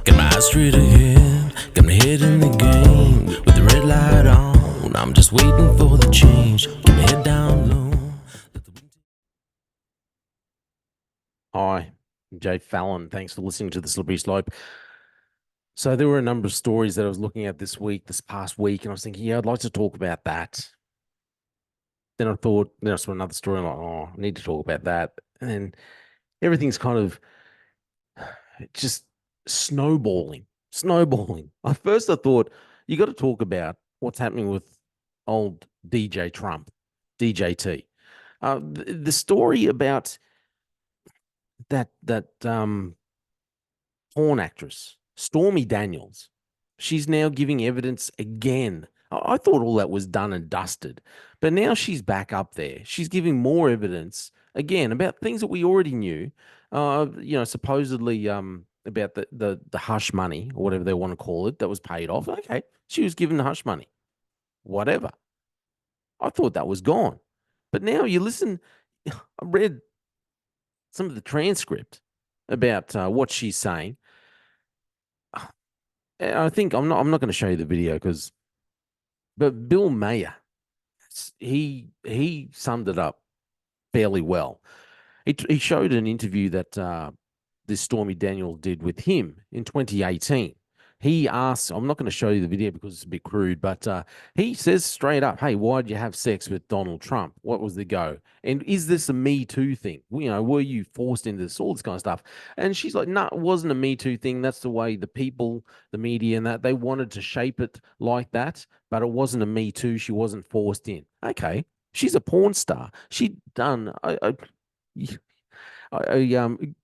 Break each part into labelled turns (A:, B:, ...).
A: Got my eyes straight ahead, got my head in the game. With the red light on, I'm just waiting for the change. Keep my head down low.
B: Hi, I'm Jay Fallon. Thanks for listening to The Slippery Slope. So there were a number of stories that I was looking at this past week, and I was thinking, yeah, I'd like to talk about that. Then I saw another story, and I'm like, oh, I need to talk about that. And then everything's kind of just snowballing. At first, I thought you got to talk about what's happening with old DJ Trump, DJT. The story about that porn actress, Stormy Daniels. She's now giving evidence again. I thought all that was done and dusted, but now she's back up there. She's giving more evidence again about things that we already knew. Supposedly about the hush money or whatever they want to call it that was paid off. Okay, she was given the hush money, whatever. I thought that was gone, but now you listen. I read some of the transcript about what she's saying. I think I'm not going to show you the video but Bill Mayer, he summed it up fairly well. He showed an interview that this Stormy Daniel did with him in 2018. He asks, I'm not going to show you the video because it's a bit crude, but he says straight up, "Hey, why did you have sex with Donald Trump? What was the go? And is this a Me Too thing? Were you forced into this, all this kind of stuff?" And she's like, "No, it wasn't a Me Too thing. That's the way the people, the media, and that they wanted to shape it like that, but it wasn't a Me Too. She wasn't forced in." Okay, she's a porn star. She done. I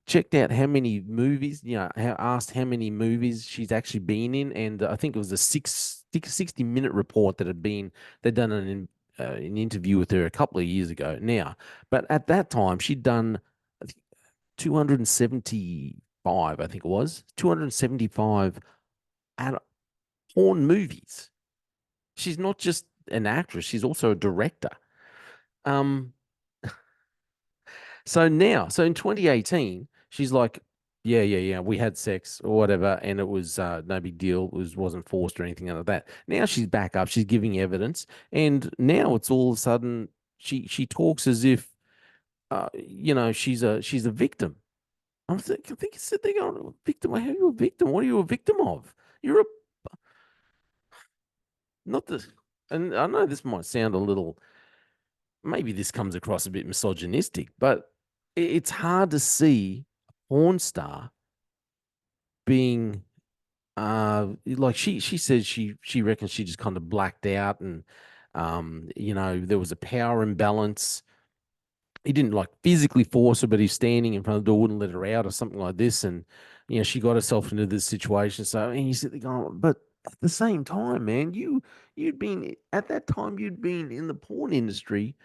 B: checked out how many movies, asked how many movies she's actually been in, and I think it was a 60-minute report they'd done an interview with her a couple of years ago now. But at that time, she'd done, I think, 275, I think it was, 275 ad porn movies. She's not just an actress, she's also a director. Um, so in 2018, she's like, yeah, we had sex or whatever, and it was no big deal. Wasn't forced or anything like that. Now she's back up, she's giving evidence, and now it's all of a sudden she talks as if she's a victim. I think it's sitting there going, victim. How are you a victim? What are you a victim of? You're a not the and I know this might sound a little, maybe this comes across a bit misogynistic, but it's hard to see a porn star being like she says she reckons she just kind of blacked out, and there was a power imbalance. He didn't like physically force her, but he's standing in front of the door, wouldn't let her out or something like this, and she got herself into this situation. So, and you sit there going, but at the same time, man, you'd been at that time, you'd been in the porn industry.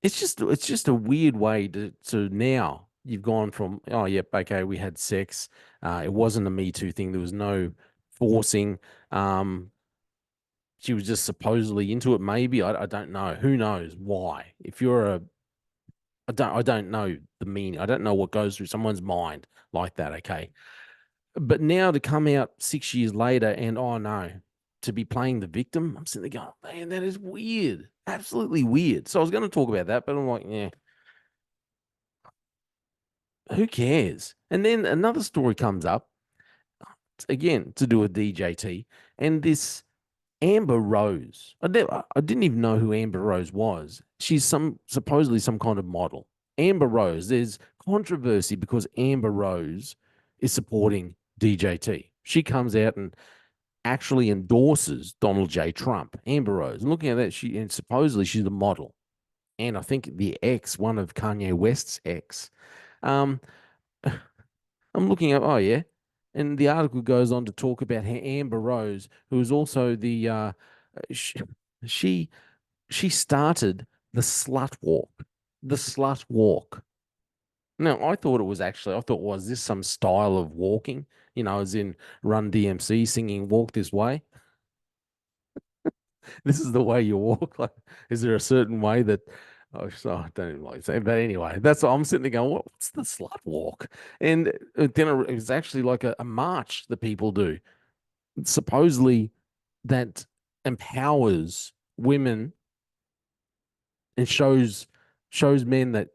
B: It's just a weird way to now you've gone from, oh yep, okay, we had sex. It wasn't a Me Too thing. There was no forcing. Um, she was just supposedly into it. Maybe I don't know. Who knows why? If you're a I don't know the meaning. I don't know what goes through someone's mind like that. Okay, but now to come out 6 years later and, oh no, to be playing the victim, I'm sitting there going, man, that is weird. Absolutely weird. So I was going to talk about that, but I'm like, yeah, who cares? And then another story comes up again to do with DJT and this Amber Rose. I didn't even know who Amber Rose was. She's supposedly some kind of model. Amber Rose. There's controversy because Amber Rose is supporting DJT. She comes out and actually endorses Donald J. Trump. Amber Rose. And looking at that, and supposedly she's a model, and I think one of Kanye West's ex. Um, I'm looking at, oh yeah, and the article goes on to talk about how Amber Rose, who is also sh- she she started the slut walk, the slut walk. Now I thought, was this some style of walking? As in Run DMC singing "Walk This Way." This is the way you walk. Like, is there a certain way that Oh, so I don't even like saying, but anyway, that's what I'm sitting there going, what's the slut walk? And then it was actually like a march that people do, supposedly that empowers women and shows men that,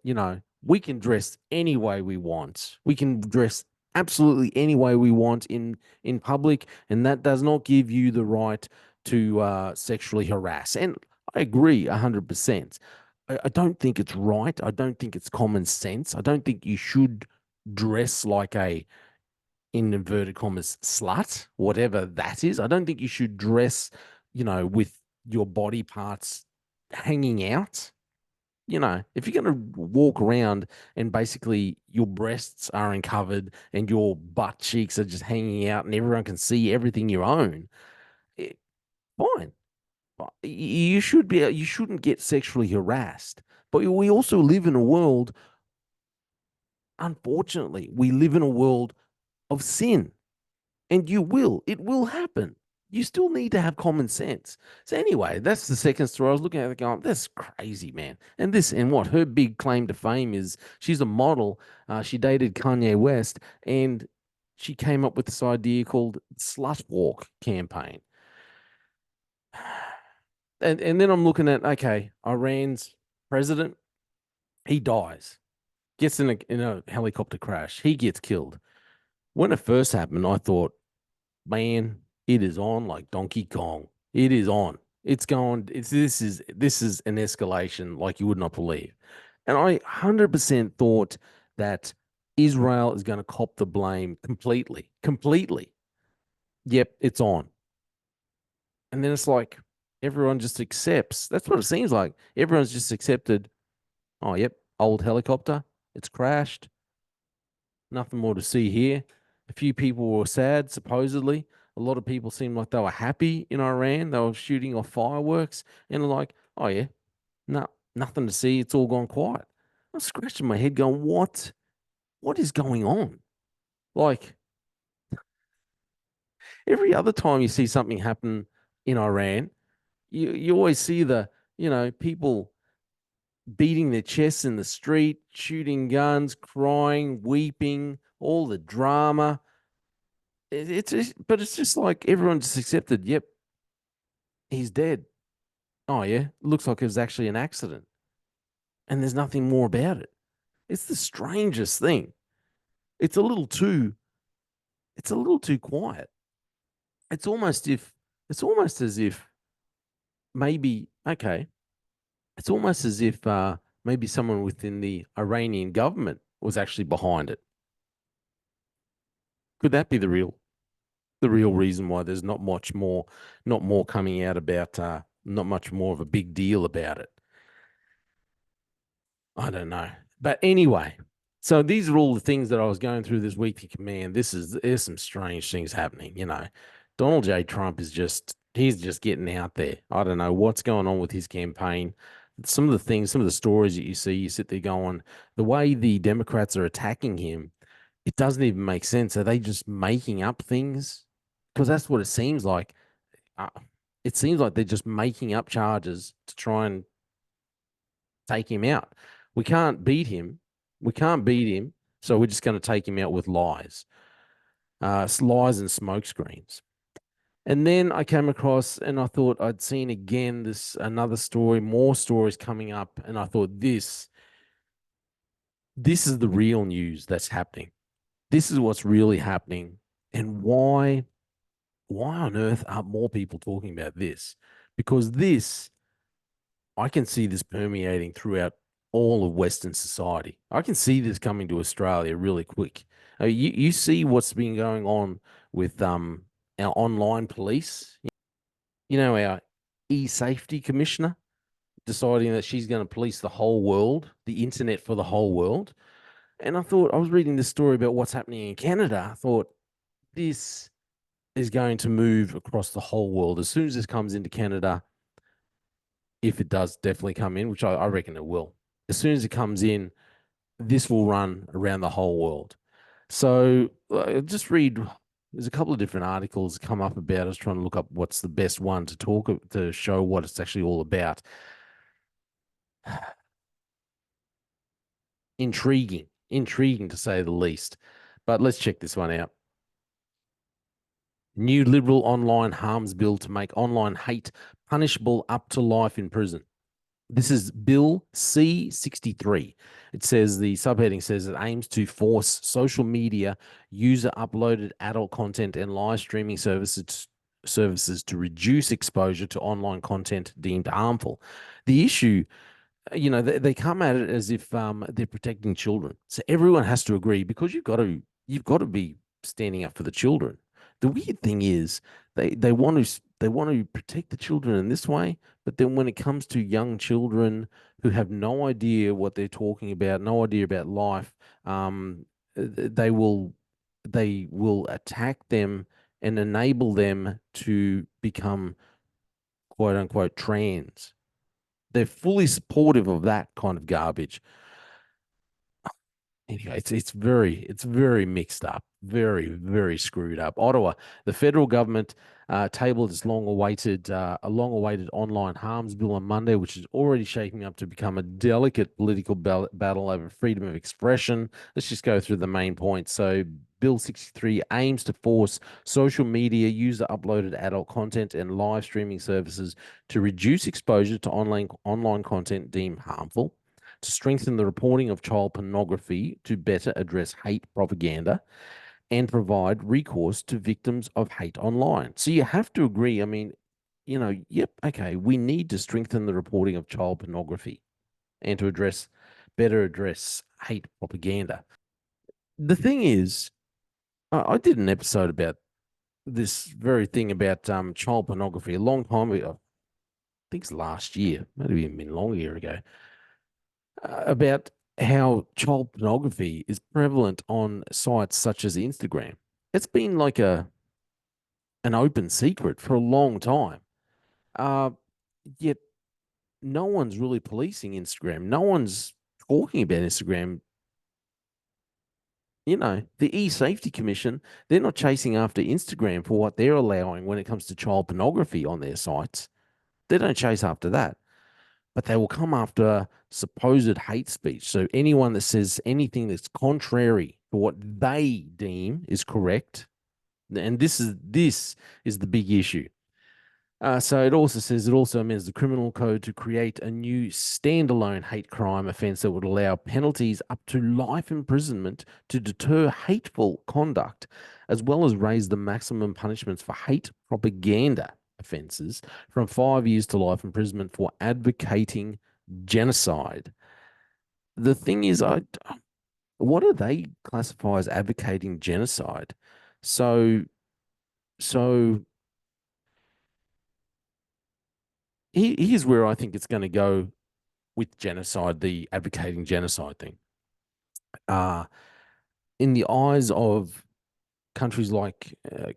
B: we can dress any way we want. We can dress absolutely any way we want in public, and that does not give you the right to sexually harass. And I agree 100%. I don't think it's right. I don't think it's common sense. I don't think you should dress like a, in inverted commas, slut, whatever that is. I don't think you should dress, with your body parts hanging out. If you're going to walk around and basically your breasts are uncovered and your butt cheeks are just hanging out and everyone can see everything you own, it, fine. You shouldn't get sexually harassed. But we also live in a world, unfortunately, we live in a world of sin. And it will happen. You still need to have common sense. So anyway, that's the second story. I was looking at it going, that's crazy, man. And what her big claim to fame is, she's a model. She dated Kanye West, and she came up with this idea called Slut Walk campaign. And then I'm looking at, okay, Iran's president, he dies, gets in a helicopter crash, he gets killed. When it first happened, I thought, man, it is on like Donkey Kong. It is on. It's going. This is an escalation like you would not believe. And I 100% thought that Israel is going to cop the blame completely. Completely. Yep, it's on. And then it's like everyone just accepts. That's what it seems like. Everyone's just accepted. Oh, yep, old helicopter. It's crashed. Nothing more to see here. A few people were sad, supposedly. A lot of people seemed like they were happy in Iran. They were shooting off fireworks and like, oh yeah, no, nothing to see. It's all gone quiet. I'm scratching my head going, what is going on? Like every other time you see something happen in Iran, you always see people beating their chests in the street, shooting guns, crying, weeping, all the drama. But it's just like everyone just accepted, yep, he's dead. Oh yeah, looks like it was actually an accident, and there's nothing more about it. It's the strangest thing. It's a little too. It's a little too quiet. It's almost if. It's almost as if maybe okay. It's almost as if maybe someone within the Iranian government was actually behind it. Could that be the real reason why there's not more coming out about not much more of a big deal about it? I don't know. But anyway, so these are all the things that I was going through this weekly command. There's some strange things happening. Donald J. Trump he's just getting out there. I don't know what's going on with his campaign. Some of the stories that you see, you sit there going, the way the Democrats are attacking him, it doesn't even make sense. Are they just making up things? Because that's what it seems like. Uh, it seems like they're just making up charges to try and take him out. We can't beat him. We can't beat him. So we're just going to take him out with lies, lies and smoke screens. And then I came across and I thought I'd seen again another story, more stories coming up. And I thought this is the real news that's happening. This is what's really happening. And why on earth aren't more people talking about this? Because I can see this permeating throughout all of Western society. I can see this coming to Australia really quick. You see what's been going on with our online police. Our e-safety commissioner deciding that she's going to police the whole world, the internet for the whole world. And I was reading this story about what's happening in Canada. I thought this is going to move across the whole world. As soon as this comes into Canada, if it does definitely come in, which I reckon it will, as soon as it comes in, this will run around the whole world. So just read. There's a couple of different articles come up about. I was trying to look up what's the best one to show what it's actually all about. intriguing to say the least. But let's check this one out. New Liberal online harms bill to make online hate punishable up to life in prison. This is Bill C-63. It says the subheading says it aims to force social media user uploaded adult content and live streaming services to reduce exposure to online content deemed harmful. The issue, they come at it as if they're protecting children. So everyone has to agree because you've got to be standing up for the children. The weird thing is they want to protect the children in this way, but then when it comes to young children who have no idea what they're talking about, no idea about life, they will attack them and enable them to become quote unquote trans. They're fully supportive of that kind of garbage. Anyway, it's very mixed up, very screwed up. Ottawa, the federal government tabled its long-awaited online harms bill on Monday, which is already shaping up to become a delicate political battle over freedom of expression. Let's just go through the main points. So, Bill 63 aims to force social media user-uploaded adult content and live streaming services to reduce exposure to online content deemed harmful, to strengthen the reporting of child pornography to better address hate propaganda, and provide recourse to victims of hate online. So you have to agree. I mean, yep, okay, we need to strengthen the reporting of child pornography and to better address hate propaganda. The thing is, I did an episode about this very thing about child pornography a long time ago. I think it's last year, maybe even been longer ago, about how child pornography is prevalent on sites such as Instagram. It's been like an open secret for a long time. Uh, Yet no one's really policing Instagram. No one's talking about Instagram. The E-Safety Commission, they're not chasing after Instagram for what they're allowing when it comes to child pornography on their sites. They don't chase after that, but they will come after supposed hate speech. So anyone that says anything that's contrary to what they deem is correct, and this is the big issue. So it also amends the criminal code to create a new standalone hate crime offense that would allow penalties up to life imprisonment to deter hateful conduct, as well as raise the maximum punishments for hate propaganda offenses from 5 years to life imprisonment for advocating genocide. The thing is, what do they classify as advocating genocide? So, so here's where I think it's going to go with genocide, the advocating genocide thing. Uh, in the eyes of countries like the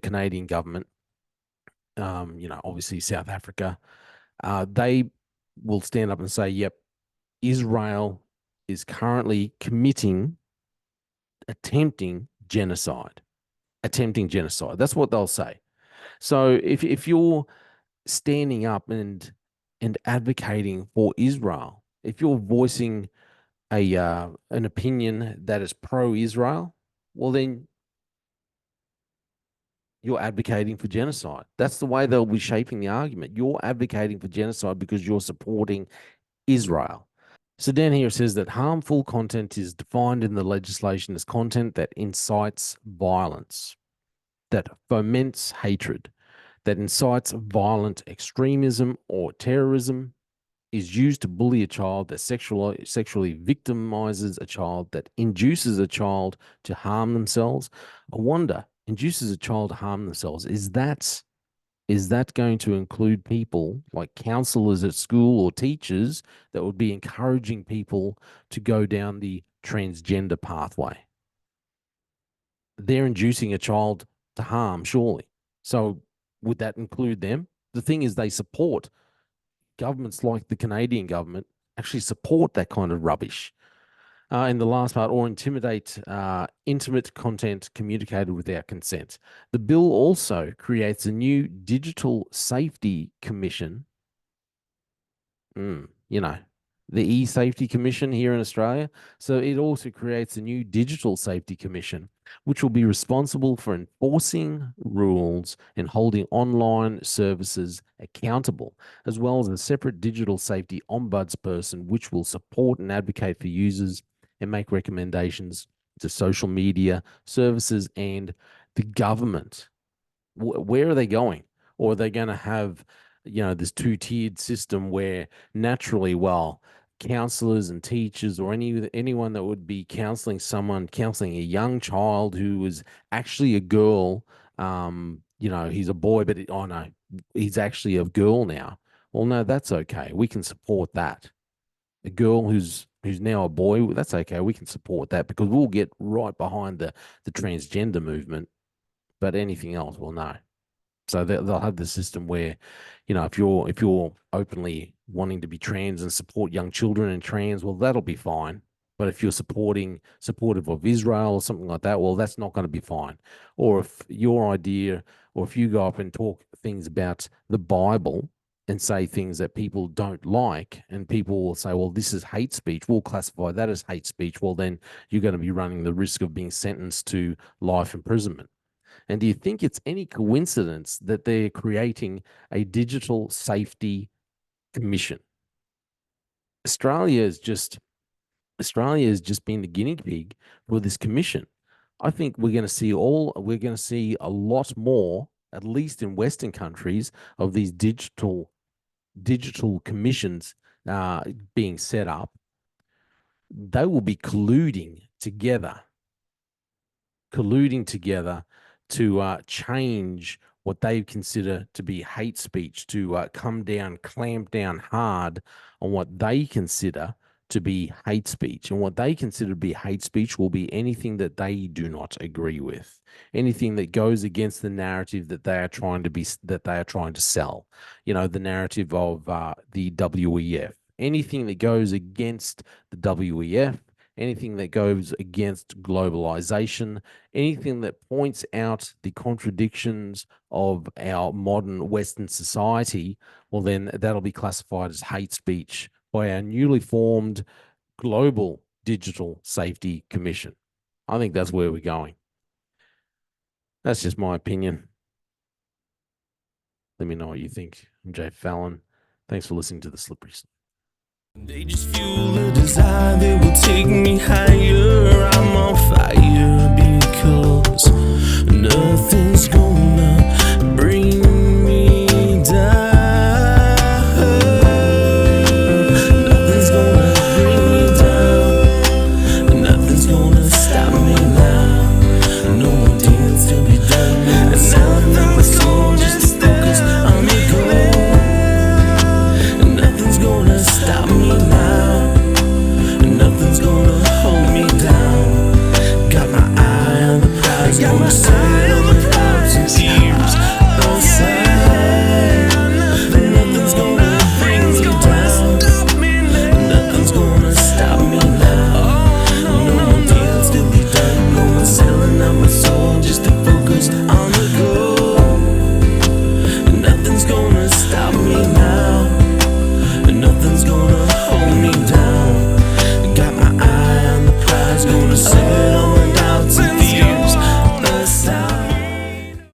B: Canadian government, obviously South Africa, they will stand up and say, yep, Israel is currently attempting genocide. Attempting genocide. That's what they'll say. So if you're standing up and advocating for Israel, if you're voicing an opinion that is pro-Israel, well then you're advocating for genocide. That's the way they'll be shaping the argument. You're advocating for genocide because you're supporting Israel. So down here it says that harmful content is defined in the legislation as content that incites violence, that foments hatred, that incites violent extremism or terrorism, is used to bully a child, that sexually victimizes a child, that induces a child to harm themselves. I wonder, induces a child to harm themselves, is that going to include people like counselors at school or teachers that would be encouraging people to go down the transgender pathway? They're inducing a child to harm, surely. So would that include them? The thing is, they support governments like the Canadian government actually support that kind of rubbish. In the last part, or intimidate intimate content communicated without consent. The bill also creates a new digital safety commission. You know, the e-safety commission here in Australia. So it also creates a new digital safety commission, which will be responsible for enforcing rules and holding online services accountable, as well as a separate digital safety ombudsperson, which will support and advocate for users and make recommendations to social media services and the government. Where are they going? Or are they going to have, this two-tiered system where naturally, well, counselors and teachers or anyone that would be counseling a young child who was actually a girl, he's a boy, but oh no, he's actually a girl now. Well, no, that's okay. We can support that. A girl who's now a boy, that's okay. We can support that because we'll get right behind the transgender movement. But anything else, well, no. So they'll have the system where, if you're openly wanting to be trans and support young children and trans, well, that'll be fine. But if you're supportive of Israel or something like that, well, that's not going to be fine. Or if your idea, or if you go up and talk things about the Bible and say things that people don't like, and people will say, well, this is hate speech, we'll classify that as hate speech. Well, then you're going to be running the risk of being sentenced to life imprisonment. And do you think it's any coincidence that they're creating a digital safety commission? Australia has just been the guinea pig for this commission. I think we're going to see a lot more, at least in Western countries, of these digital commissions being set up. They will be colluding together to change what they consider to be hate speech, to clamp down hard on what they consider to be hate speech. And what they consider to be hate speech will be anything that they do not agree with, anything that goes against the narrative that they are trying to sell. The narrative of the WEF, anything that goes against the WEF, anything that goes against globalization, anything that points out the contradictions of our modern Western society, well, then that'll be classified as hate speech by our newly formed Global Digital Safety Commission. I think that's where we're going. That's just my opinion. Let me know what you think. I'm Jay Fallon. Thanks for listening to The Slippery Slope.
A: They just fuel a desire that will take me higher. I'm on fire because nothing's gonna bring me down. Nothing's gonna bring me down. Nothing's gonna stop me now. No more deals to be done. No more selling out my soul just to focus on the goal. Nothing's gonna stop me now. Nothing's gonna hold me down. Got my eye on the prize. Gonna set it